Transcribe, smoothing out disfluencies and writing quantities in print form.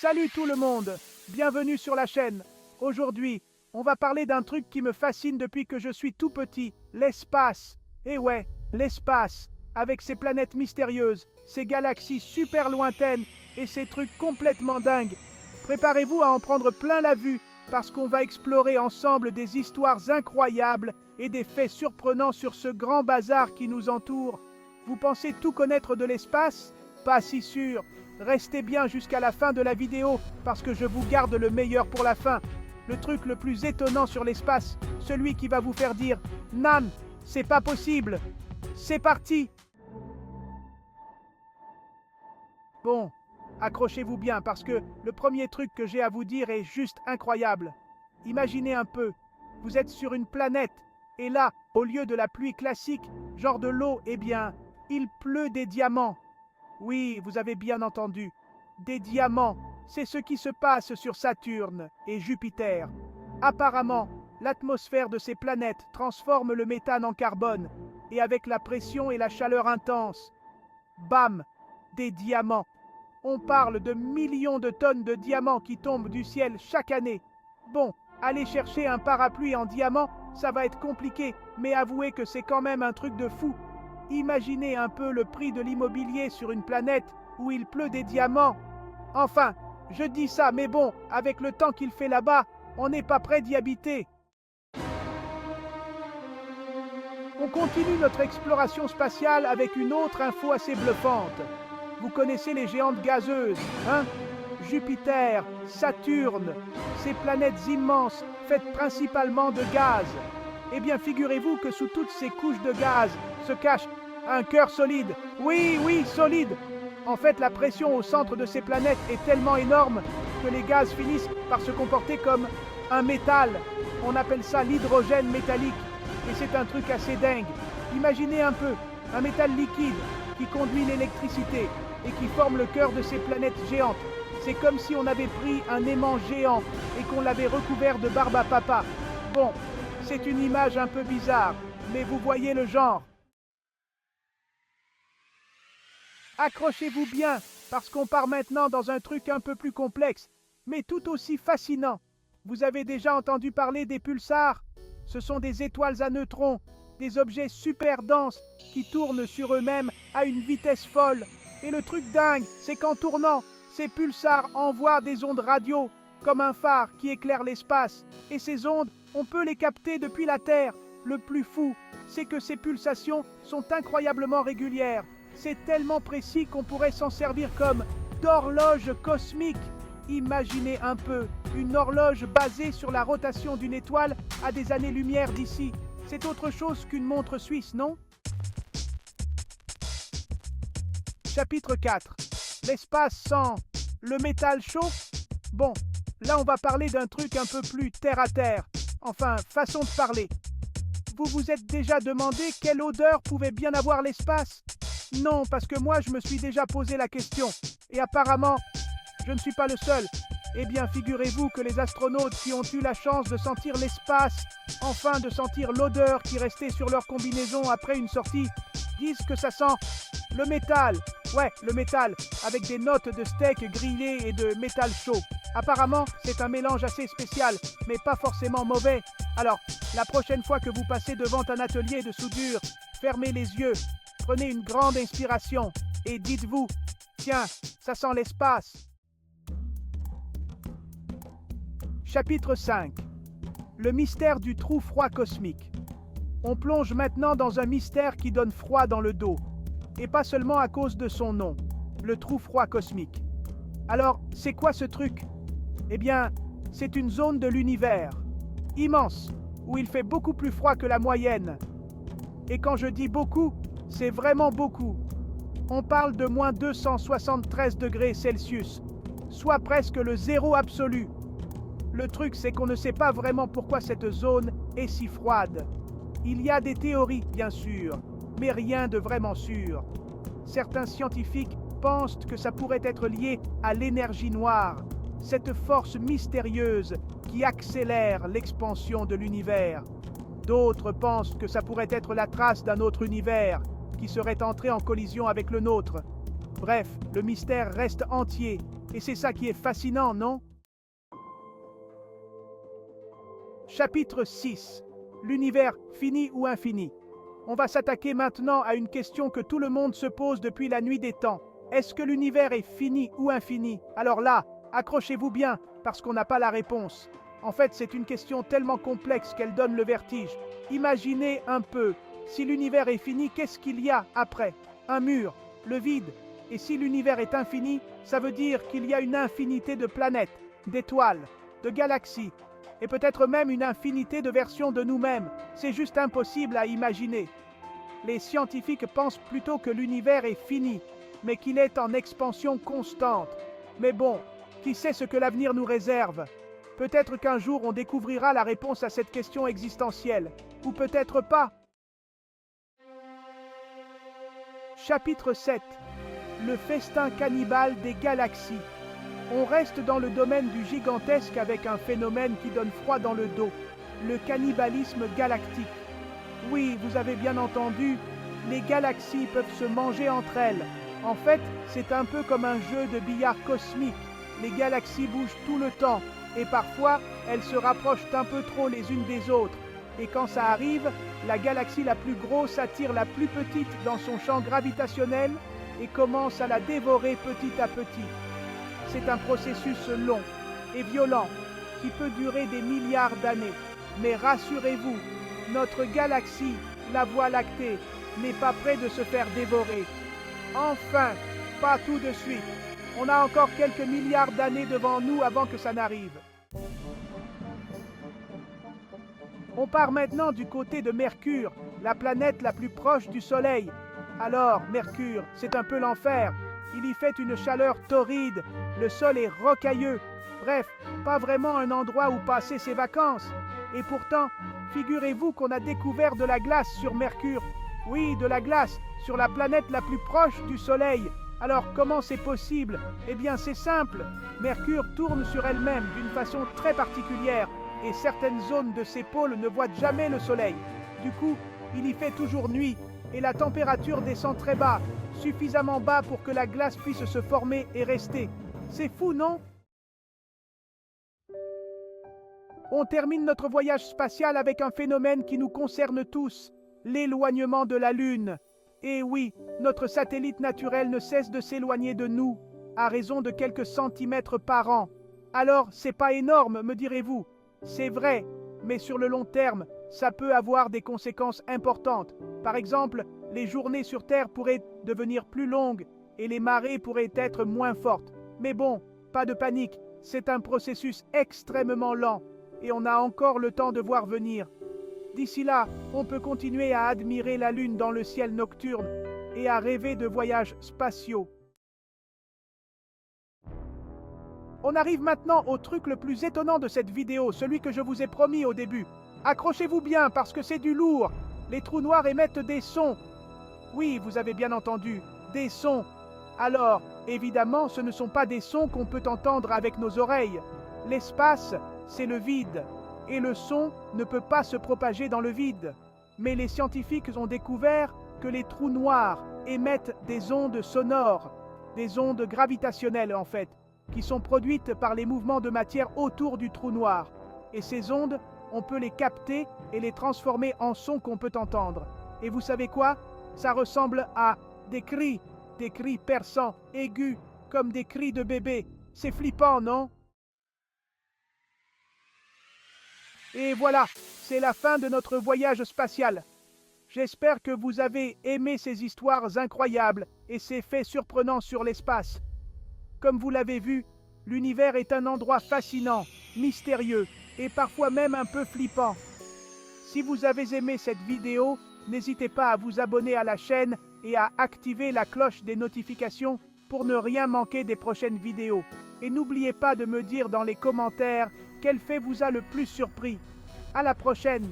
Salut tout le monde, bienvenue sur la chaîne. Aujourd'hui, on va parler d'un truc qui me fascine depuis que je suis tout petit, l'espace. Et ouais, l'espace, avec ses planètes mystérieuses, ses galaxies super lointaines et ses trucs complètement dingues. Préparez-vous à en prendre plein la vue, parce qu'on va explorer ensemble des histoires incroyables et des faits surprenants sur ce grand bazar qui nous entoure. Vous pensez tout connaître de l'espace? Pas si sûr. Restez bien jusqu'à la fin de la vidéo, parce que je vous garde le meilleur pour la fin. Le truc le plus étonnant sur l'espace, celui qui va vous faire dire « Nan, c'est pas possible !» C'est parti! Bon, accrochez-vous bien, parce que le premier truc que j'ai à vous dire est juste incroyable. Imaginez un peu, vous êtes sur une planète, et là, au lieu de la pluie classique, genre de l'eau, eh bien, il pleut des diamants. Oui, vous avez bien entendu. Des diamants, c'est ce qui se passe sur Saturne et Jupiter. Apparemment, l'atmosphère de ces planètes transforme le méthane en carbone, et avec la pression et la chaleur intense, bam, des diamants. On parle de millions de tonnes de diamants qui tombent du ciel chaque année. Bon, aller chercher un parapluie en diamant, ça va être compliqué, mais avouez que c'est quand même un truc de fou. Imaginez un peu le prix de l'immobilier sur une planète où il pleut des diamants. Enfin, je dis ça, mais bon, avec le temps qu'il fait là-bas, on n'est pas prêt d'y habiter. On continue notre exploration spatiale avec une autre info assez bluffante. Vous connaissez les géantes gazeuses, hein? Jupiter, Saturne, ces planètes immenses faites principalement de gaz. Eh bien, figurez-vous que sous toutes ces couches de gaz se cache un cœur solide. Oui, solide. En fait, la pression au centre de ces planètes est tellement énorme que les gaz finissent par se comporter comme un métal. On appelle ça l'hydrogène métallique. Et c'est un truc assez dingue. Imaginez un peu, un métal liquide qui conduit l'électricité et qui forme le cœur de ces planètes géantes. C'est comme si on avait pris un aimant géant et qu'on l'avait recouvert de barbe à papa. Bon, c'est une image un peu bizarre, mais vous voyez le genre. Accrochez-vous bien, parce qu'on part maintenant dans un truc un peu plus complexe, mais tout aussi fascinant. Vous avez déjà entendu parler des pulsars? Ce sont des étoiles à neutrons, des objets super denses qui tournent sur eux-mêmes à une vitesse folle. Et le truc dingue, c'est qu'en tournant, ces pulsars envoient des ondes radio, comme un phare qui éclaire l'espace. Et ces ondes, on peut les capter depuis la Terre. Le plus fou, c'est que ces pulsations sont incroyablement régulières. C'est tellement précis qu'on pourrait s'en servir comme d'horloge cosmique. Imaginez un peu, une horloge basée sur la rotation d'une étoile à des années-lumière d'ici. C'est autre chose qu'une montre suisse, non? Chapitre 4. L'espace sans le métal chaud? Bon, là on va parler d'un truc un peu plus terre-à-terre. Enfin, façon de parler. Vous vous êtes déjà demandé quelle odeur pouvait bien avoir l'espace? Non, parce que moi je me suis déjà posé la question. Et apparemment, je ne suis pas le seul. Eh bien, figurez-vous que les astronautes qui ont eu la chance de sentir l'espace, enfin de sentir l'odeur qui restait sur leur combinaison après une sortie, disent que ça sent le métal. Ouais, le métal, avec des notes de steak grillé et de métal chaud. Apparemment, c'est un mélange assez spécial, mais pas forcément mauvais. Alors, la prochaine fois que vous passez devant un atelier de soudure, fermez les yeux, prenez une grande inspiration et dites-vous, tiens, ça sent l'espace. Chapitre 5. Le mystère du trou froid cosmique. On plonge maintenant dans un mystère qui donne froid dans le dos. Et pas seulement à cause de son nom, le trou froid cosmique. Alors, c'est quoi ce truc? Eh bien, c'est une zone de l'univers, immense, où il fait beaucoup plus froid que la moyenne. Et quand je dis beaucoup, c'est vraiment beaucoup. On parle de moins 273 degrés Celsius, soit presque le zéro absolu. Le truc, c'est qu'on ne sait pas vraiment pourquoi cette zone est si froide. Il y a des théories, bien sûr, mais rien de vraiment sûr. Certains scientifiques pensent que ça pourrait être lié à l'énergie noire, cette force mystérieuse qui accélère l'expansion de l'univers. D'autres pensent que ça pourrait être la trace d'un autre univers qui serait entré en collision avec le nôtre. Bref, le mystère reste entier, et c'est ça qui est fascinant, non? Chapitre 6. L'univers fini ou infini? On va s'attaquer maintenant à une question que tout le monde se pose depuis la nuit des temps. Est-ce que l'univers est fini ou infini? Alors là, accrochez-vous bien, parce qu'on n'a pas la réponse. En fait, c'est une question tellement complexe qu'elle donne le vertige. Imaginez un peu, si l'univers est fini, qu'est-ce qu'il y a après? Un mur, le vide. Et si l'univers est infini, ça veut dire qu'il y a une infinité de planètes, d'étoiles, de galaxies, et peut-être même une infinité de versions de nous-mêmes. C'est juste impossible à imaginer. Les scientifiques pensent plutôt que l'univers est fini, mais qu'il est en expansion constante. Mais bon, qui sait ce que l'avenir nous réserve? Peut-être qu'un jour on découvrira la réponse à cette question existentielle, ou peut-être pas. Chapitre 7. Le festin cannibale des galaxies. On reste dans le domaine du gigantesque avec un phénomène qui donne froid dans le dos, le cannibalisme galactique. Oui, vous avez bien entendu, les galaxies peuvent se manger entre elles. En fait, c'est un peu comme un jeu de billard cosmique. Les galaxies bougent tout le temps, et parfois, elles se rapprochent un peu trop les unes des autres. Et quand ça arrive, la galaxie la plus grosse attire la plus petite dans son champ gravitationnel et commence à la dévorer petit à petit. C'est un processus long et violent qui peut durer des milliards d'années. Mais rassurez-vous, notre galaxie, la Voie lactée, n'est pas près de se faire dévorer. Enfin, pas tout de suite. On a encore quelques milliards d'années devant nous avant que ça n'arrive. On part maintenant du côté de Mercure, la planète la plus proche du Soleil. Alors, Mercure, c'est un peu l'enfer. Il y fait une chaleur torride, le sol est rocailleux. Bref, pas vraiment un endroit où passer ses vacances. Et pourtant, figurez-vous qu'on a découvert de la glace sur Mercure. Oui, de la glace, sur la planète la plus proche du Soleil. Alors, comment c'est possible? Eh bien, c'est simple. Mercure tourne sur elle-même d'une façon très particulière et certaines zones de ses pôles ne voient jamais le Soleil. Du coup, il y fait toujours nuit et la température descend très bas, suffisamment bas pour que la glace puisse se former et rester. C'est fou, non? On termine notre voyage spatial avec un phénomène qui nous concerne tous, l'éloignement de la Lune. Et oui, notre satellite naturel ne cesse de s'éloigner de nous, à raison de quelques centimètres par an. Alors, c'est pas énorme, me direz-vous. C'est vrai, mais sur le long terme, ça peut avoir des conséquences importantes. Par exemple, les journées sur Terre pourraient devenir plus longues et les marées pourraient être moins fortes. Mais bon, pas de panique, c'est un processus extrêmement lent et on a encore le temps de voir venir. D'ici là, on peut continuer à admirer la Lune dans le ciel nocturne et à rêver de voyages spatiaux. On arrive maintenant au truc le plus étonnant de cette vidéo, celui que je vous ai promis au début. Accrochez-vous bien parce que c'est du lourd. Les trous noirs émettent des sons. Oui, vous avez bien entendu, des sons. Alors, évidemment, ce ne sont pas des sons qu'on peut entendre avec nos oreilles. L'espace, c'est le vide. Et le son ne peut pas se propager dans le vide. Mais les scientifiques ont découvert que les trous noirs émettent des ondes sonores, des ondes gravitationnelles en fait, qui sont produites par les mouvements de matière autour du trou noir. Et ces ondes, on peut les capter et les transformer en sons qu'on peut entendre. Et vous savez quoi? Ça ressemble à des cris perçants, aigus, comme des cris de bébé. C'est flippant, non? Et voilà, c'est la fin de notre voyage spatial. J'espère que vous avez aimé ces histoires incroyables et ces faits surprenants sur l'espace. Comme vous l'avez vu, l'univers est un endroit fascinant, mystérieux et parfois même un peu flippant. Si vous avez aimé cette vidéo, n'hésitez pas à vous abonner à la chaîne et à activer la cloche des notifications pour ne rien manquer des prochaines vidéos. Et n'oubliez pas de me dire dans les commentaires quel fait vous a le plus surpris. À la prochaine!